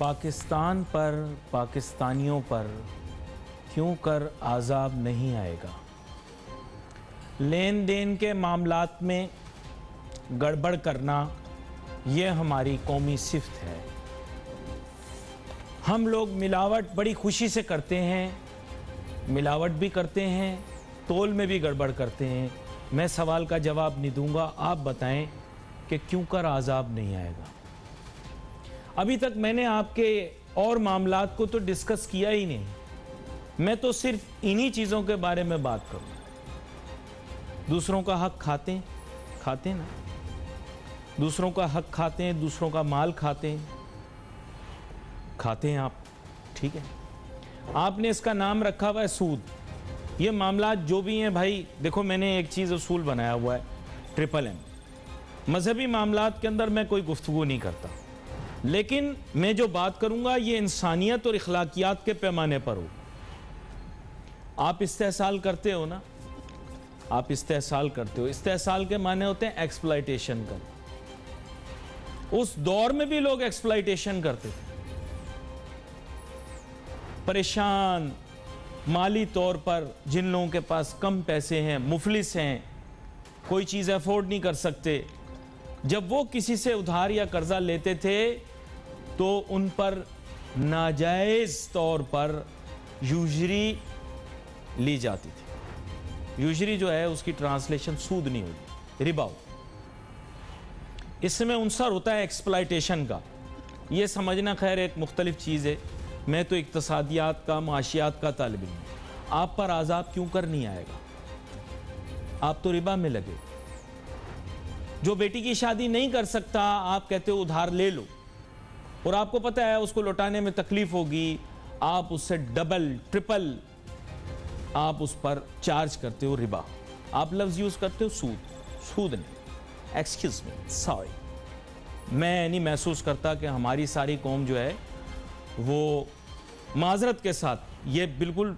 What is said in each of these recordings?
पाकिस्तान पर, पाकिस्तानियों पर क्यों कर आज़ाब नहीं आएगा। लेन देन के मामलात में गड़बड़ करना ये हमारी कौमी सिफ्त है। हम लोग मिलावट बड़ी खुशी से करते हैं, मिलावट भी करते हैं, तोल में भी गड़बड़ करते हैं। मैं सवाल का जवाब नहीं दूंगा, आप बताएं कि क्यों कर आज़ाब नहीं आएगा। अभी तक मैंने आपके और मामलात को तो डिस्कस किया ही नहीं। मैं तो सिर्फ इन्हीं चीज़ों के बारे में बात करूँ। दूसरों का हक खाते ना, दूसरों का हक खाते हैं, दूसरों का माल खाते हैं आप, ठीक है। आपने इसका नाम रखा हुआ है सूद। ये मामला जो भी हैं भाई, देखो मैंने एक चीज़ उसूल बनाया हुआ है, MMM। मजहबी मामलात के अंदर मैं कोई गुफ्तगू नहीं करता, लेकिन मैं जो बात करूंगा ये इंसानियत और इखलाकियात के पैमाने पर हो। आप इस्तेहसाल करते हो ना, आप इस्तेहसाल करते हो। इस्तेहसाल के माने होते हैं एक्सप्लॉयटेशन का। उस दौर में भी लोग एक्सप्लॉयटेशन करते थे, परेशान माली तौर पर, जिन लोगों के पास कम पैसे हैं, मुफलिस हैं, कोई चीज़ अफोर्ड नहीं कर सकते, जब वो किसी से उधार या कर्जा लेते थे तो उन पर नाजायज़ तौर पर यूजरी ली जाती थी। यूजरी जो है उसकी ट्रांसलेशन सूद नहीं होती, रिबा होती। इसमें उनसर होता है एक्सप्लॉयटेशन का। ये समझना खैर एक मुख्तलिफ चीज़ है। मैं तो इक्तसादियात का, माशियात का तालिब इल्म हूं। आप पर आज़ाब क्यों कर नहीं आएगा? आप तो रिबा में लगे। जो बेटी की शादी नहीं कर सकता, आप कहते हो उधार ले लो, और आपको पता है उसको लौटाने में तकलीफ होगी, आप उससे डबल ट्रिपल आप उस पर चार्ज करते हो रिबा। आप लफ्ज़ यूज़ करते हो सूद। सूद नहीं, एक्सक्यूज मी, सॉरी। मैं नहीं महसूस करता कि हमारी सारी कौम जो है वो माजरत के साथ ये बिल्कुल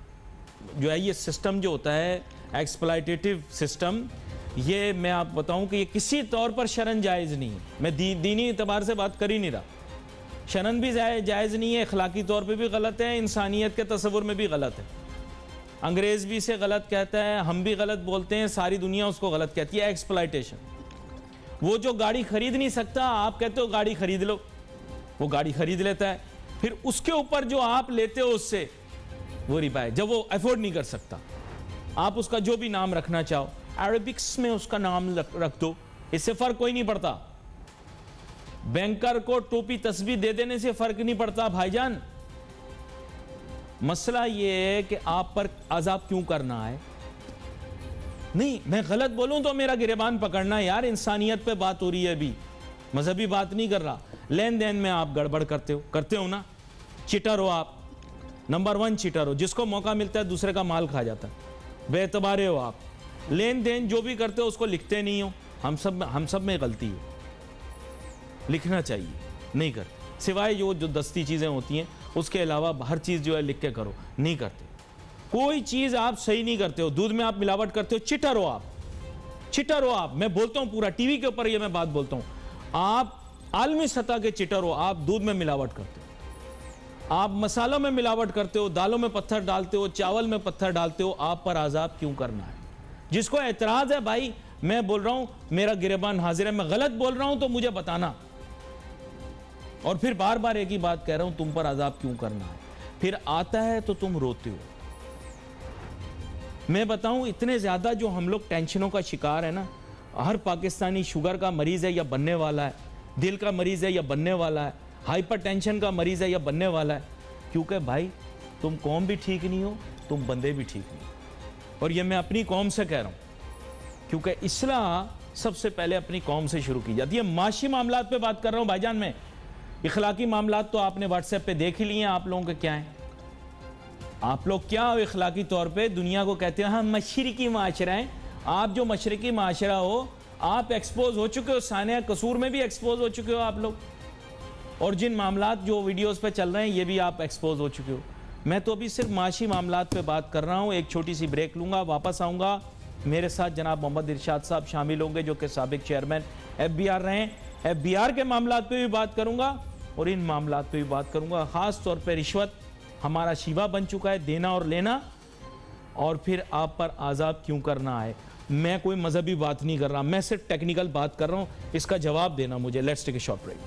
जो है ये सिस्टम जो होता है एक्सप्लॉयटेटिव सिस्टम, ये मैं आप बताऊं कि ये किसी तौर पर शरन जायज़ नहीं है। मैं दीनी एतबार से बात कर ही नहीं रहा। शरन भी जायज़ नहीं है, अखलाकी तौर पे भी गलत है, इंसानियत के तस्वुर में भी गलत है। अंग्रेज़ भी इसे गलत कहता है, हम भी गलत बोलते हैं, सारी दुनिया उसको गलत कहती है। एक्सप्लॉयटेशन। वो जो गाड़ी खरीद नहीं सकता, आप कहते हो गाड़ी खरीद लो, वो गाड़ी खरीद लेता है, फिर उसके ऊपर जो आप लेते हो उससे वो रिबा है। जब वो अफोर्ड नहीं कर सकता, आप उसका जो भी नाम रखना चाहो, अरेबिक्स में उसका नाम रख दो, इससे फर्क कोई नहीं पड़ता। बैंकर को टोपी तस्बीह दे देने से फर्क नहीं पड़ता भाईजान। मसला ये है कि आप पर अजाब क्यों करना है। नहीं, मैं गलत बोलूं तो मेरा गिरेबान पकड़ना यार। इंसानियत पे बात हो रही है, अभी मजहबी बात नहीं कर रहा। लेन देन में आप गड़बड़ करते हो ना, चिटर हो आप, नंबर 1 चिटर हो। जिसको मौका मिलता है दूसरे का माल खा जाता है, बेतबारे हो आप। लेन देन जो भी करते हो उसको लिखते नहीं हो। हम सब में गलती है, लिखना चाहिए, नहीं करते। सिवाय जो दस्ती चीज़ें होती हैं उसके अलावा हर चीज़ जो है लिख के करो, नहीं करते। कोई चीज़ आप सही नहीं करते हो। दूध में आप मिलावट करते हो, चिटर हो आप, चिटर हो आप। मैं बोलता हूँ पूरा टीवी के ऊपर ये मैं बात बोलता हूँ, आप आलमी सतह के चिटर हो। आप दूध में मिलावट करते हो, आप मसालों में मिलावट करते हो, दालों में पत्थर डालते हो, चावल में पत्थर डालते हो। आप पर आज़ाब क्यों करना है? जिसको एतराज़ है भाई, मैं बोल रहा हूं, मेरा गिरेबान हाजिर है। मैं गलत बोल रहा हूं तो मुझे बताना। और फिर बार बार एक ही बात कह रहा हूं, तुम पर आज़ाब क्यों करना है। फिर आता है तो तुम रोते हो। मैं बताऊं, इतने ज़्यादा जो हम लोग टेंशनों का शिकार है ना, हर पाकिस्तानी शुगर का मरीज़ है या बनने वाला है, दिल का मरीज़ है या बनने वाला है, हाइपरटेंशन का मरीज़ है या बनने वाला है। क्योंकि भाई तुम कौम भी ठीक नहीं हो, तुम बंदे भी ठीक नहीं। और ये मैं अपनी कौम से कह रहा हूँ, क्योंकि इस्लाह सबसे पहले अपनी कौम से शुरू की जाती है। माशी मामलात पे बात कर रहा हूँ भाईजान मैं। इखलाकी मामलात तो आपने व्हाट्सएप पे देख ही लिए हैं। आप लोगों के क्या हैं? आप लोग क्या इखलाकी तौर पे दुनिया को कहते हैं हम मशरिकी माशरा हैं। आप जो मशरिकी माशरा हो, आप एक्सपोज हो चुके हो, सानिया कसूर में भी एक्सपोज हो चुके हो आप लोग, और जिन मामलात जो वीडियोस पे चल रहे हैं ये भी आप एक्सपोज हो चुके हो। मैं तो अभी सिर्फ माशी मामलात पे बात कर रहा हूँ। एक छोटी सी ब्रेक लूँगा, वापस आऊँगा। मेरे साथ जनाब मोहम्मद इरशाद साहब शामिल होंगे, जो कि साबिक चेयरमैन FBR रहे हैं। FBR के मामलात पे भी बात करूँगा, और इन मामलात पे भी बात करूंगा। ख़ास तौर पे रिश्वत हमारा शिवा बन चुका है, देना और लेना, और फिर आप पर आज़ाब क्यों करना है। मैं कोई मजहबी बात नहीं कर रहा, मैं सिर्फ टेक्निकल बात कर रहा हूँ, इसका जवाब देना मुझे। Let's take a short break.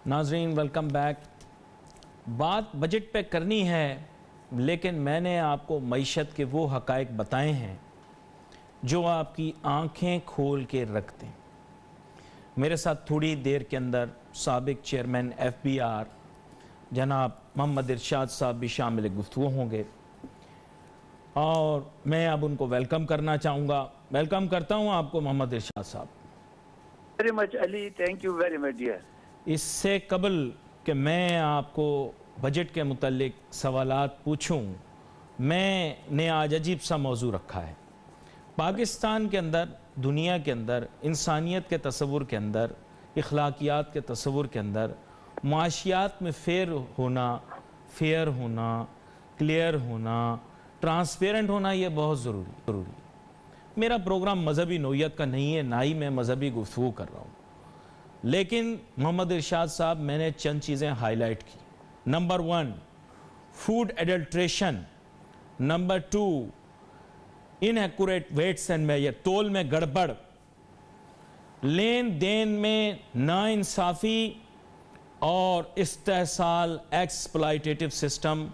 नाजरीन वेलकम बैक। बात बजट पे करनी है, लेकिन मैंने आपको मईशत के वो हकायक बताए हैं जो आपकी आंखें खोल के रखते हैं। मेरे साथ थोड़ी देर के अंदर साबिक चेयरमैन FBR जनाब मोहम्मद इरशाद साहब भी शामिल गुफ्तगू होंगे, और मैं अब उनको वेलकम करना चाहूँगा। वेलकम करता हूँ आपको मोहम्मद इरशाद साहब। Very much Ali, thank you very much dear. इससे कबल कि मैं आपको बजट के मुतल्लिक सवालात पूछूं, मैंने आज अजीब सा मौजू रखा है। पाकिस्तान के अंदर, दुनिया के अंदर, इंसानियत के तसव्वुर के अंदर, इखलाकियात के तसव्वुर के अंदर माशियात में फेयर होना, क्लियर होना, ट्रांसपेरेंट होना, ये बहुत ज़रूरी। मेरा प्रोग्राम मजहबी नोयत का नहीं है, ना ही मैं मजहबी गुफ्तगू कर रहा हूँ, लेकिन मोहम्मद इरशाद साहब मैंने चंद चीज़ें हाईलाइट की। Number 1, food adulteration. Number 2, inaccurate weights and measure, तोल में गड़बड़, लेन देन में नाइंसाफ़ी और इस्तेहसाल, एक्सप्लॉयटेटिव सिस्टम,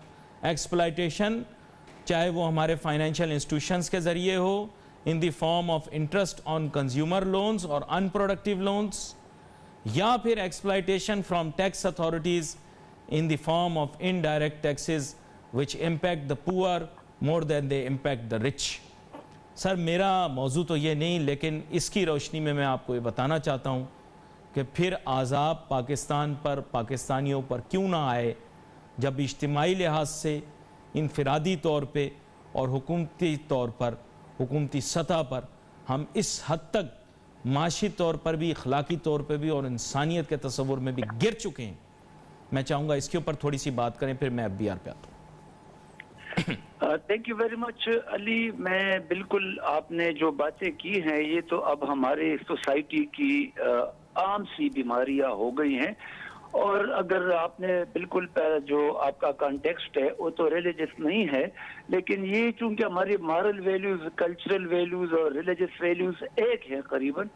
एक्सप्लॉयटेशन, चाहे वो हमारे फाइनेंशियल इंस्टीट्यूशंस के ज़रिए हो, in the form of interest on consumer loans और अनप्रोडक्टिव लोन्स, या फिर exploitation from tax authorities in the form of indirect taxes which impact the poor more than they impact the rich. Sir मेरा मौजू तो ये नहीं, लेकिन इसकी रोशनी में मैं आपको ये बताना चाहता हूँ कि फिर आज़ाब पाकिस्तान पर, पाकिस्तानियों पर क्यों ना आए, जब इज्तिमाई लिहाज से, इनफरादी तौर पे और हुकूमती तौर पर, हुकूमती सतह पर हम इस हद तक माशी तौर पर भी, अखलाकी तौर पर भी और इंसानियत के तस्वुर में भी गिर चुके हैं। मैं चाहूँगा इसके ऊपर थोड़ी सी बात करें, फिर मैं FBR पे आता हूँ। Thank you very much Ali. मैं बिल्कुल, आपने जो बातें की हैं ये तो अब हमारे सोसाइटी की आम सी बीमारियां हो गई हैं, और अगर आपने बिल्कुल जो आपका कॉन्टेक्स्ट है वो तो रिलीजियस नहीं है, लेकिन ये चूंकि हमारी मॉरल वैल्यूज, कल्चरल वैल्यूज और रिलीजियस वैल्यूज एक है करीबन,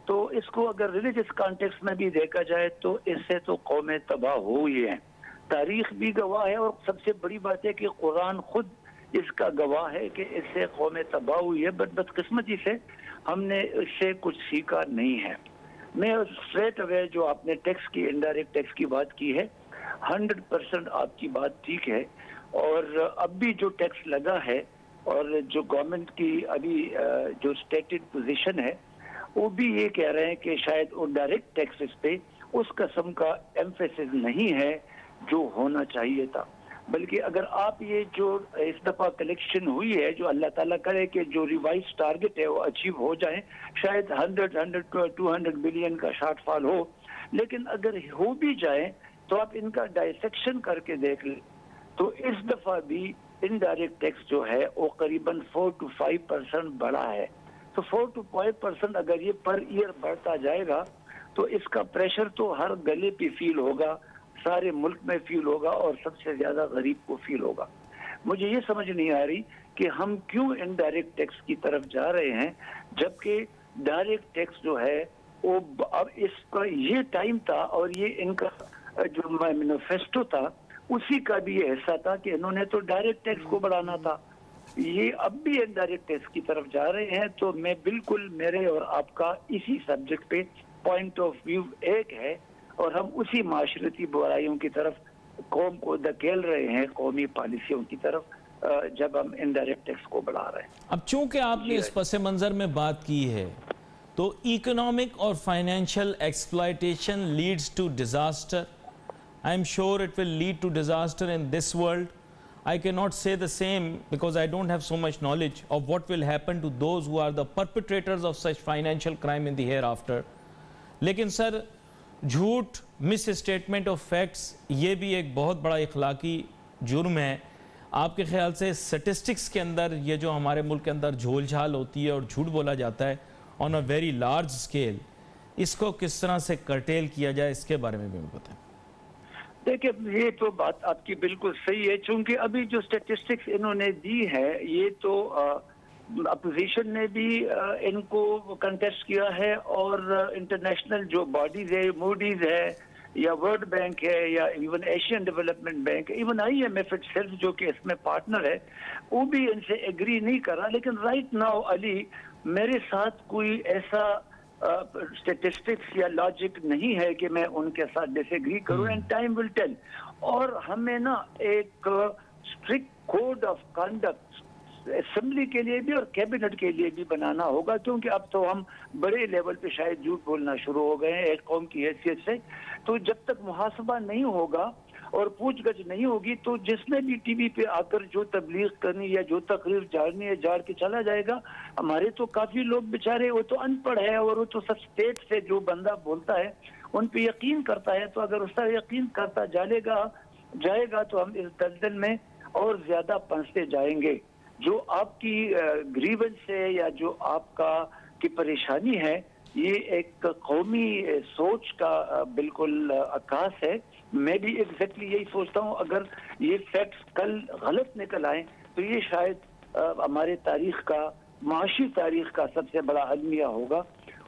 तो इसको अगर रिलीजियस कॉन्टेक्स्ट में भी देखा जाए तो इससे तो कौमें तबाह हो ही हैं। तारीख भी गवाह है, और सबसे बड़ी बात है कि कुरान खुद इसका गवाह है कि इससे कौमें तबाह हुई है, बट बदकिस्मती से हमने इससे कुछ सीखा नहीं है। मैं स्ट्रेट अवे, जो आपने टैक्स की, इनडायरेक्ट टैक्स की बात की है, 100% आपकी बात ठीक है। और अब भी जो टैक्स लगा है और जो गवर्नमेंट की अभी जो स्टेटेड पोजीशन है, वो भी ये कह रहे हैं कि शायद वो डायरेक्ट टैक्सेस पे उस किस्म का एम्फेसिस नहीं है जो होना चाहिए था। बल्कि अगर आप ये जो इस दफा कलेक्शन हुई है, जो अल्लाह ताला करे कि जो रिवाइज टारगेट है वो अचीव हो जाए, शायद 100-200 बिलियन का शॉर्टफॉल हो, लेकिन अगर हो भी जाए तो आप इनका डायसेक्शन करके देख लें तो इस दफा भी इनडायरेक्ट टैक्स जो है वो करीबन 4 to 5% बढ़ा है। तो 4 to 5% अगर ये पर ईयर बढ़ता जाएगा तो इसका प्रेशर तो हर गले पे फील होगा, सारे मुल्क में फील होगा, और सबसे ज्यादा गरीब को फील होगा। मुझे ये समझ नहीं आ रही कि हम क्यों इनडायरेक्ट टैक्स की तरफ जा रहे हैं, जबकि डायरेक्ट टैक्स जो है वो अब इसका ये टाइम था और ये इनका जो मैनिफेस्टो था उसी का भी ये हिस्सा था कि इन्होंने तो डायरेक्ट टैक्स को बढ़ाना था। ये अब भी इनडायरेक्ट टैक्स की तरफ जा रहे हैं। तो मैं बिल्कुल, मेरे और आपका इसी सब्जेक्ट पे पॉइंट ऑफ व्यू एक है, और हम उसी माशरती बुराइयों की तरफ कौम को धकेल रहे हैं, कौमी पॉलिसियों की तरफ, जब हम इनडायरेक्ट टैक्स को बढ़ा रहे हैं। अब चूंकि आपने इस पस मंजर में बात की है, तो इकोनॉमिक और financial exploitation leads to disaster. I am sure it will lead to disaster in this world. I cannot say the same because I don't have so much knowledge of what will happen to those who are the perpetrators of such financial crime in the hereafter. लेकिन sir, झूठ, miss statement of facts, ये भी एक बहुत बड़ा इखलाकी जुर्म है। आपके ख्याल से स्टेटिस्टिक्स के अंदर ये जो हमारे मुल्क के अंदर झोल झाल होती है और झूठ बोला जाता है on a very large scale, इसको किस तरह से कर्टेल किया जाए, इसके बारे में भी हमें बताएं। देखिए, ये तो बात आपकी बिल्कुल सही है, चूंकि अभी जो स्टेटिस्टिक्स इन्होंने दी है ये तो अपोजिशन ने भी इनको कंटेस्ट किया है, और इंटरनेशनल जो बॉडीज है, मूडीज है या वर्ल्ड बैंक है या even Asian development bank, even IMF itself जो कि इसमें पार्टनर है, वो भी इनसे एग्री नहीं कर रहा। लेकिन राइट नाउ अली, मेरे साथ कोई ऐसा स्टेटिस्टिक्स या लॉजिक नहीं है कि मैं उनके साथ डिसएग्री करूं, एंड टाइम विल टेल। और हमें ना एक strict code of conduct assembly के लिए भी और कैबिनेट के लिए भी बनाना होगा, क्योंकि अब तो हम बड़े लेवल पे शायद झूठ बोलना शुरू हो गए हैं एक कौम की हैसियत से। तो जब तक मुहासबा नहीं होगा और पूछगछ नहीं होगी, तो जिसने भी टीवी पे आकर जो तबलीग करनी या जो तकरीर झाड़नी है झाड़ के चला जाएगा। हमारे तो काफी लोग बेचारे, वो तो अनपढ़ है और वो तो सब स्टेट से जो बंदा बोलता है उन पे यकीन करता है। तो अगर उसका यकीन करता जाएगा तो हम इस दलदल में और ज्यादा फंसते जाएंगे। जो आपकी ग्रीवेंस है या जो आपका की परेशानी है, ये एक कौमी सोच का बिल्कुल आकाश है। मैं भी एग्जैक्टली यही सोचता हूँ, अगर ये फैक्ट्स कल गलत निकल आए तो ये शायद हमारे तारीख का, माशी तारीख का सबसे बड़ा अलमिया होगा।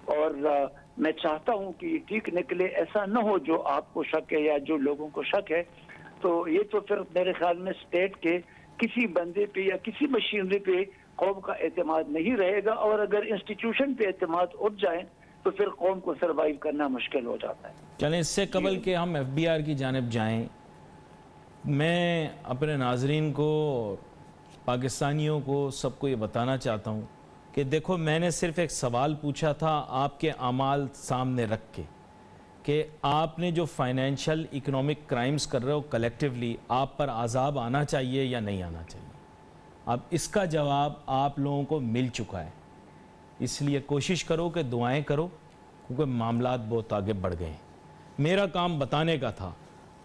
और मैं चाहता हूँ कि ठीक निकले, ऐसा न हो जो आपको शक है या जो लोगों को शक है। तो ये तो फिर मेरे ख्याल में स्टेट के किसी बंदे पे या किसी मशीनरी पे कौम का एतमाद नहीं रहेगा, और अगर इंस्टीट्यूशन पे एतमाद उठ जाए तो फिर कौम को सरवाइव करना मुश्किल हो जाता है। चलें, इससे कबल के हम FBR की जानिब जाएं, मैं अपने नाजरीन को, पाकिस्तानियों को, सबको ये बताना चाहता हूँ कि देखो, मैंने सिर्फ एक सवाल पूछा था आपके अमाल सामने रख के कि आपने जो फाइनेंशियल इकोनॉमिक क्राइम्स कर रहे हो कलेक्टिवली, आप पर अजाब आना चाहिए या नहीं आना चाहिए। अब इसका जवाब आप लोगों को मिल चुका है, इसलिए कोशिश करो कि दुआएं करो, क्योंकि मामलात बहुत आगे बढ़ गए हैं। मेरा काम बताने का था,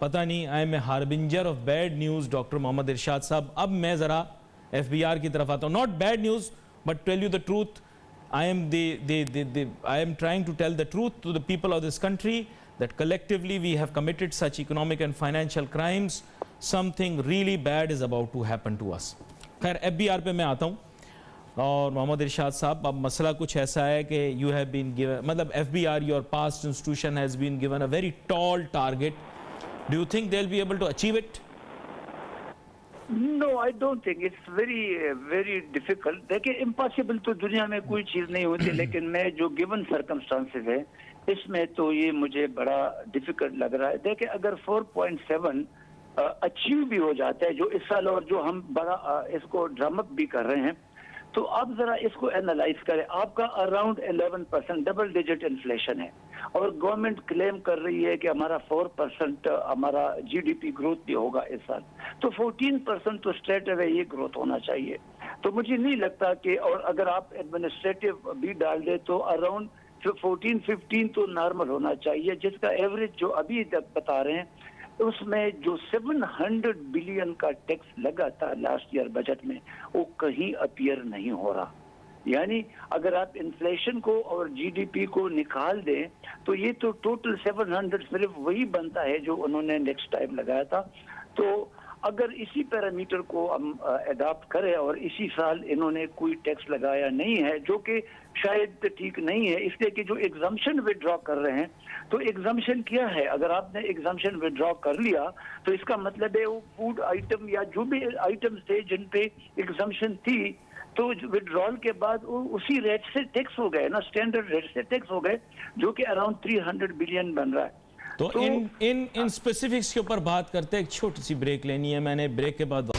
पता नहीं I am a harbinger of bad news. Doctor Mohammad Irshad sahab, अब मैं ज़रा FBR की तरफ आता हूँ। Not bad news but tell you the truth. I am trying to tell the truth to the people of this country that collectively we have committed such economic and financial crimes. Something really bad is about to happen to us. खैर, FBR पे मैं आता हूँ, और मोहम्मद इरशाद साहब, अब मसला कुछ ऐसा है कि you have been given, मतलब FBR, your past institution has been given a very tall target. Do you think they'll be able to achieve it? No, I don't think it's very difficult. देखिए, impossible तो दुनिया में कोई चीज नहीं होती, लेकिन मैं जो गिवन सर्कमस्टांसेस है इसमें तो ये मुझे बड़ा डिफिकल्ट लग रहा है। देखिए, अगर 4.7 अचीव भी हो जाता है जो इस साल, और जो हम बड़ा इसको ड्रम अप भी कर रहे हैं, तो आप जरा इसको एनालाइज करें। आपका अराउंड 11% डबल डिजिट इन्फ्लेशन है, और गवर्नमेंट क्लेम कर रही है कि हमारा 4% हमारा GDP ग्रोथ भी होगा इस साल। तो 14% तो स्ट्रेट अवे ये ग्रोथ होना चाहिए। तो मुझे नहीं लगता कि, और अगर आप एडमिनिस्ट्रेटिव भी डाल दे तो अराउंड 14-15 तो नॉर्मल होना चाहिए, जिसका एवरेज जो अभी तक बता रहे हैं उसमें जो 700 बिलियन का टैक्स लगा था लास्ट ईयर बजट में, वो कहीं अपीयर नहीं हो रहा। यानी अगर आप इन्फ्लेशन को और GDP को निकाल दें तो ये तो टोटल 700 सिर्फ वही बनता है जो उन्होंने नेक्स्ट टाइम लगाया था। तो अगर इसी पैरामीटर को हम अडॉप्ट करें, और इसी साल इन्होंने कोई टैक्स लगाया नहीं है, जो कि शायद ठीक नहीं है, इसलिए कि जो एग्जाम्पशन विड्रॉ कर रहे हैं, तो एग्जाम्पशन क्या है? अगर आपने एग्जाम्पशन विड्रॉ कर लिया तो इसका मतलब है वो फूड आइटम या जो भी आइटम्स थे जिन पे एग्जाम्पशन थी, तो विड्रॉल के बाद वो उसी रेट से टैक्स हो गए ना, स्टैंडर्ड रेट से टैक्स हो गए, जो कि अराउंड 300 बिलियन बन रहा है। तो इन स्पेसिफिक्स के ऊपर बात करते हैं। एक छोटी सी ब्रेक लेनी है मैंने, ब्रेक के बाद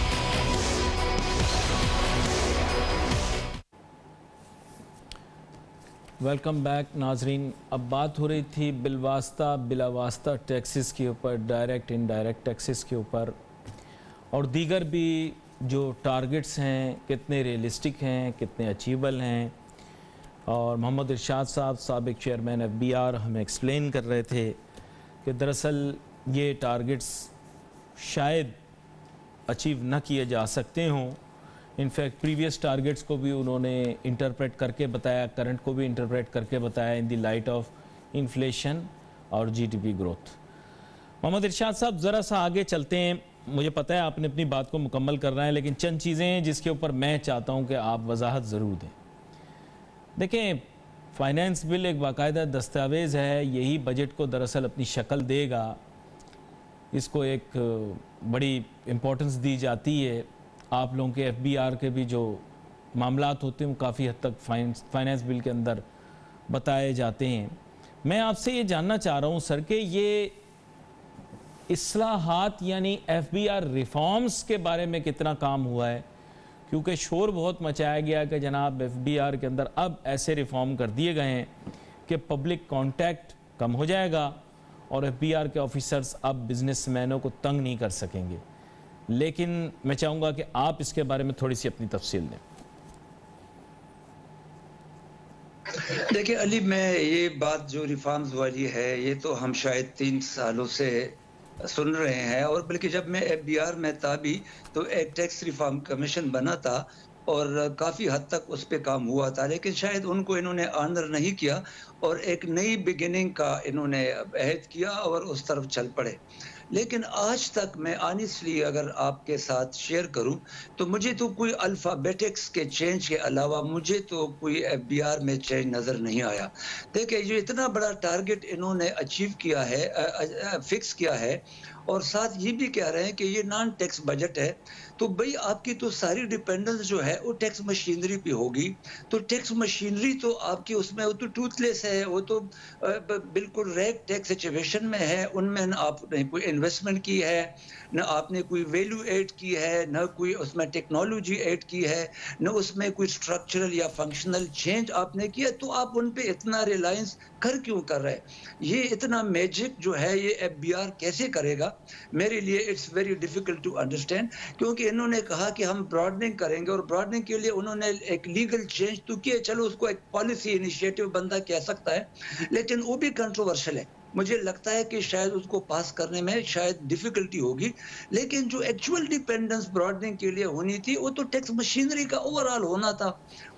वेलकम बैक नाजरीन। अब बात हो रही थी बिलवास्ता बिलावास्ता टैक्सेस के ऊपर, डायरेक्ट इनडायरेक्ट टैक्सेस के ऊपर, और दीगर भी जो टारगेट्स हैं कितने रियलिस्टिक हैं, कितने अचीवेबल हैं। और मोहम्मद इरशाद साहब, साबिक चेयरमैन FBR, हमें एक्सप्लेन कर रहे थे कि दरअसल ये टारगेट्स शायद अचीव न किए जा सकते हों। इनफैक्ट प्रीवियस टारगेट्स को भी उन्होंने इंटरप्रेट करके बताया, करंट को भी इंटरप्रेट करके बताया in the light of inflation और जीडीपी ग्रोथ। मोहम्मद इरशाद साहब, ज़रा सा आगे चलते हैं। मुझे पता है आपने अपनी बात को मुकम्मल करना है, लेकिन चंद चीज़ें हैं जिसके ऊपर मैं चाहता हूं कि आप वजाहत ज़रूर दें। देखें, फाइनेंस बिल एक बाकायदा दस्तावेज़ है, यही बजट को दरअसल अपनी शक्ल देगा। इसको एक बड़ी इम्पोर्टेंस दी जाती है। आप लोगों के FBR के भी जो मामलात होते हैं वो काफ़ी हद तक फाइनेंस बिल के अंदर बताए जाते हैं। मैं आपसे ये जानना चाह रहा हूँ सर कि ये इस्लाहात यानी FBR रिफॉर्म्स के बारे में कितना काम हुआ है, क्योंकि शोर बहुत मचाया गया कि जनाब FBR के अंदर अब ऐसे रिफॉर्म कर दिए गए हैं कि पब्लिक कांटेक्ट कम हो जाएगा और FBR के ऑफिसर्स अब बिजनेसमैनों को तंग नहीं कर सकेंगे। लेकिन मैं चाहूँगा कि आप इसके बारे में थोड़ी सी अपनी तफसील दें। देखिए अली, मैं ये बात जो रिफॉर्म्स वाली है ये तो हम शायद 3 सालों से सुन रहे हैं, और बल्कि जब मैं FBR में था भी तो एक टैक्स रिफॉर्म कमीशन बना था और काफ़ी हद तक उस पर काम हुआ था, लेकिन शायद उनको इन्होंने ऑनर नहीं किया और एक नई बिगिनिंग का इन्होंने अहद किया और उस तरफ चल पड़े। लेकिन आज तक मैं ऑनेस्टली अगर आपके साथ शेयर करूं तो मुझे तो कोई अल्फ़ाबेटिक्स के चेंज के अलावा मुझे तो कोई FBR में चेंज नज़र नहीं आया। देखिए, जो इतना बड़ा टारगेट इन्होंने अचीव किया है, फिक्स किया है, और साथ ये भी कह रहे हैं कि ये नॉन टैक्स बजट है, तो भाई आपकी तो सारी डिपेंडेंस जो है वो टैक्स मशीनरी पे होगी। तो टैक्स मशीनरी तो आपकी उसमें वो तो टूथलेस है, वो तो बिल्कुल रैग टैक्स सिचुएशन में है। उनमें न आपने कोई इन्वेस्टमेंट की है, न आपने कोई वैल्यू ऐड की है, न कोई उसमें टेक्नोलॉजी ऐड की है, न उसमें कोई स्ट्रक्चरल या फंक्शनल चेंज आपने किया। तो आप उन पे इतना रिलायंस कर क्यों कर रहे हैं? ये इतना मैजिक जो है ये FBR कैसे करेगा? मेरे लिए it's very difficult to understand, क्योंकि इन्होंने कहा कि हम ब्रॉडनिंग करेंगे और ब्रॉडनिंग के लिए उन्होंने एक लीगल चेंज तो किया, चलो उसको एक पॉलिसी इनिशिएटिव बंदा कह सकता है, लेकिन वो भी कंट्रोवर्शियल है। मुझे लगता है कि शायद उसको पास करने में शायद डिफिकल्टी होगी, लेकिन जो एक्चुअल डिपेंडेंस ब्रॉडनिंग के लिए होनी थी वो तो टैक्स मशीनरी का ओवरऑल होना था।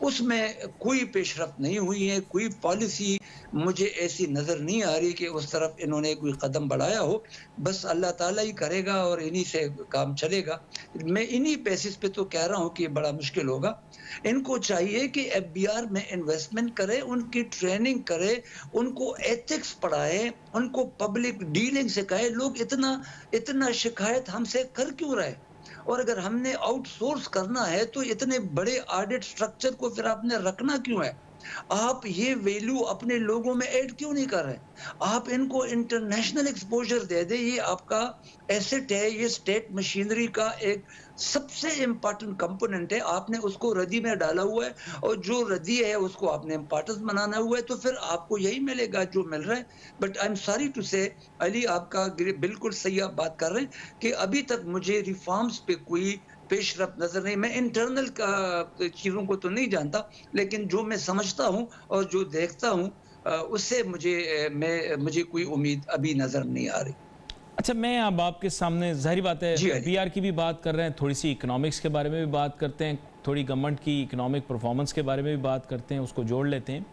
उसमें कोई पेशरफ्त नहीं हुई है, कोई पॉलिसी मुझे ऐसी नज़र नहीं आ रही कि उस तरफ इन्होंने कोई कदम बढ़ाया हो। बस अल्लाह ताला ही करेगा और इन्हीं से काम चलेगा। मैं इन्हीं बेसिस पे तो कह रहा हूँ कि बड़ा मुश्किल होगा। इनको चाहिए कि FBR में इन्वेस्टमेंट करे, उनकी ट्रेनिंग करे, उनको एथिक्स पढ़ाए, उनको पब्लिक डीलिंग सिखाए। लोग इतना शिकायत हमसे कर क्यों रहे? और अगर हमने आउटसोर्स करना है तो इतने बड़े ऑडिट स्ट्रक्चर को फिर आपने रखना क्यों है? आप ये वैल्यू अपने लोगों में ऐड क्यों नहीं कर रहे? आप इनको इंटरनेशनल एक्सपोजर दे दे। ये आपका एसेट है, ये स्टेट मशीनरी का एक सबसे इंपॉर्टेंट कंपोनेंट है। आपने उसको रद्दी में डाला हुआ है और जो रद्दी है उसको आपने इम्पोर्टेंस बनाना हुआ है, तो फिर आपको यही मिलेगा जो मिल रहा है। But I am sorry to say Ali, आपका बिल्कुल सही आप बात कर रहे हैं कि अभी तक मुझे रिफॉर्म्स पे कोई पेशरफ्त नजर नहीं। मैं इंटरनल चीज़ों को तो नहीं जानता, लेकिन जो मैं समझता हूँ और जो देखता हूँ उससे मुझे कोई उम्मीद अभी नजर नहीं आ रही। अच्छा, मैं अब आपके सामने जाहिर बात है FBR की भी बात कर रहे हैं, थोड़ी सी इकोनॉमिक्स के बारे में भी बात करते हैं, थोड़ी गवर्नमेंट की इकोनॉमिक परफॉर्मेंस के बारे में भी बात करते हैं, उसको जोड़ लेते हैं।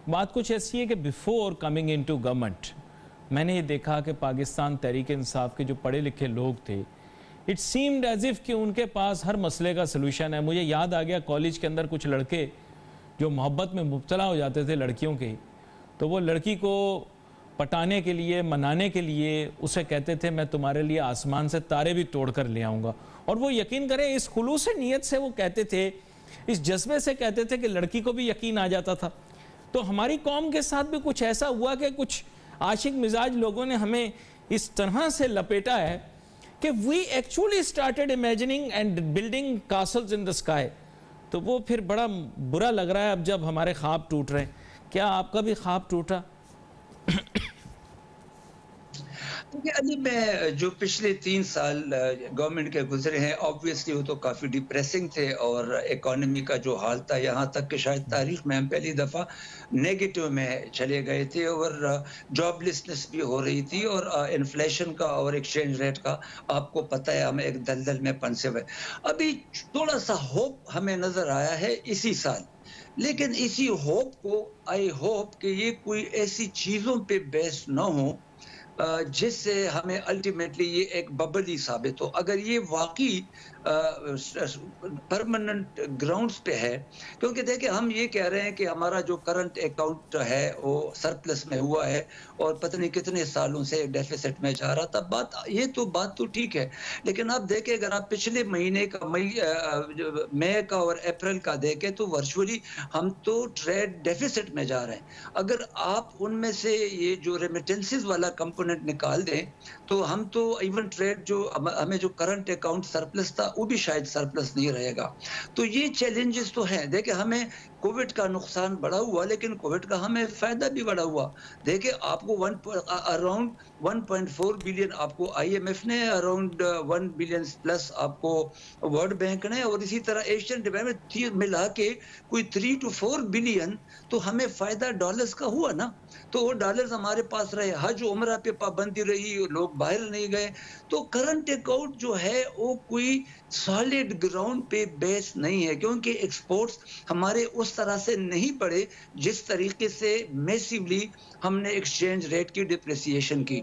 बात कुछ ऐसी है कि बिफोर कमिंग इनटू गवर्नमेंट मैंने ये देखा कि पाकिस्तान तहरीक इंसाफ के जो पढ़े लिखे लोग थे, इट सीम्ड एज इफ़ कि उनके पास हर मसले का सलूशन है। मुझे याद आ गया कॉलेज के अंदर कुछ लड़के जो मोहब्बत में मुब्तला हो जाते थे लड़कियों के, तो वो लड़की को पटाने के लिए, मनाने के लिए उसे कहते थे मैं तुम्हारे लिए आसमान से तारे भी तोड़ कर ले आऊँगा। और वो यकीन करें इस खुलूस नीयत से वो कहते थे, इस जज्बे से कहते थे कि लड़की को भी यकीन आ जाता था। तो हमारी कौम के साथ भी कुछ ऐसा हुआ कि कुछ आशिक मिजाज लोगों ने हमें इस तरह से लपेटा है कि we actually started imagining and building castles in the sky. तो वो फिर बड़ा बुरा लग रहा है अब जब हमारे ख्वाब टूट रहे हैं। क्या आपका भी ख्वाब टूटा? देखिए अली, मैं जो पिछले 3 साल गवर्नमेंट के गुजरे हैं, ऑब्वियसली वो तो काफ़ी डिप्रेसिंग थे और इकोनॉमी का जो हाल था, यहाँ तक कि शायद तारीख में हम पहली दफ़ा नेगेटिव में चले गए थे और जॉबलेसनेस भी हो रही थी और इन्फ्लेशन का और एक्सचेंज रेट का आपको पता है, हम एक दलदल में फंसे हुए। अभी थोड़ा-सा होप हमें नज़र आया है इसी साल, लेकिन इसी होप को, आई होप कि ये कोई ऐसी चीज़ों पे बेस्ड ना हो जिससे हमें अल्टीमेटली ये एक बबल ही साबित हो। अगर ये वाकई परमानेंट ग्राउंड्स पे है, क्योंकि देखिए हम ये कह रहे हैं कि हमारा जो करंट अकाउंट है वो सरप्लस में हुआ है और पता नहीं कितने सालों से डेफिसिट में जा रहा था। बात तो ठीक है, लेकिन आप देखें, अगर आप पिछले महीने का मई का और अप्रैल का देखें तो वर्चुअली हम तो ट्रेड डेफिसिट में जा रहे हैं। अगर आप उनमें से ये जो रेमिटेंसेस वाला कंपोनेंट निकाल दें तो हम तो इवन ट्रेड जो हमें जो करंट अकाउंट सरप्लस था वो भी शायद सरप्लस नहीं रहेगा। तो ये चैलेंजेस तो हैं। देखिए हमें कोविड का नुकसान बड़ा हुआ, लेकिन कोविड का हमें फायदा भी बड़ा हुआ। देखिए आपको अराउंड 1.4 बिलियन आपको IMF ने, अराउंड 1 बिलियन प्लस आपको वर्ल्ड बैंक ने, और इसी तरह एशियन डेवलपमेंट मिला के कोई 3 to 4 बिलियन तो हमें फायदा डॉलर्स का हुआ ना। तो वो डॉलर्स हमारे पास रहे, हज उम्रा पे पाबंदी रही, लोग बाहर नहीं गए। तो करंट अकाउंट जो है वो कोई सॉलिड ग्राउंड पे बेस नहीं है, क्योंकि एक्सपोर्ट्स हमारे उस तरह से नहीं बढ़े जिस तरीके से मैसिवली हमने एक्सचेंज रेट की डिप्रिसिएशन की।